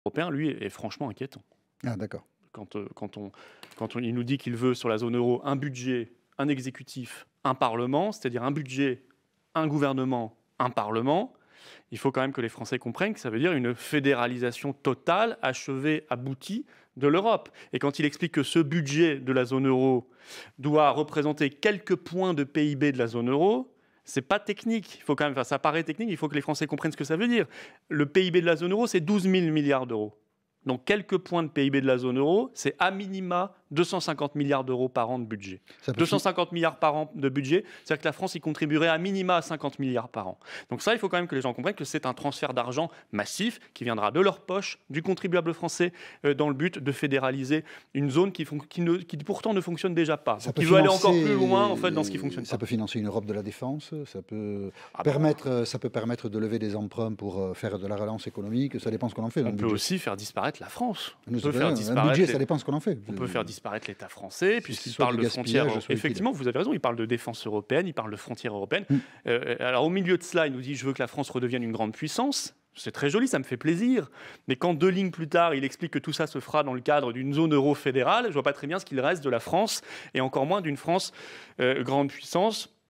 européen, lui, est franchement inquiétant. Ah, d'accord. Il nous dit qu'il veut, sur la zone euro, un budget, un exécutif, un parlement, c'est-à-dire un budget, un gouvernement, un parlement, il faut quand même que les Français comprennent que ça veut dire une fédéralisation totale, achevée, aboutie de l'Europe. Et quand il explique que ce budget de la zone euro doit représenter quelques points de PIB de la zone euro, c'est pas technique. Il faut quand même, enfin, ça paraît technique, il faut que les Français comprennent ce que ça veut dire. Le PIB de la zone euro, c'est 12 000 milliards d'euros. Donc, quelques points de PIB de la zone euro, c'est à minima 250 milliards d'euros par an de budget. 250 milliards par an de budget, c'est-à-dire que la France y contribuerait à minima à 50 milliards par an. Donc ça, il faut quand même que les gens comprennent que c'est un transfert d'argent massif qui viendra de leur poche, du contribuable français, dans le but de fédéraliser une zone qui pourtant ne fonctionne déjà pas. Qui veut aller encore plus loin en fait, dans ce qui fonctionne ça pas. peut financer une Europe de la défense, ça peut permettre de lever des emprunts pour faire de la relance économique, ça dépend ce qu'on en fait. On peut aussi faire disparaître la France. Un budget, ça dépend ce qu'on en fait. On peut faire disparaître l'État français, puisqu'il soit parle du de frontières. gaspillage, soit Effectivement, vous avez raison, il parle de défense européenne, il parle de frontières européennes. Alors, au milieu de cela, il nous dit « je veux que la France redevienne une grande puissance ». C'est très joli, ça me fait plaisir. Mais quand 2 lignes plus tard, il explique que tout ça se fera dans le cadre d'une zone euro fédérale, je ne vois pas très bien ce qu'il reste de la France, et encore moins d'une France grande puissance.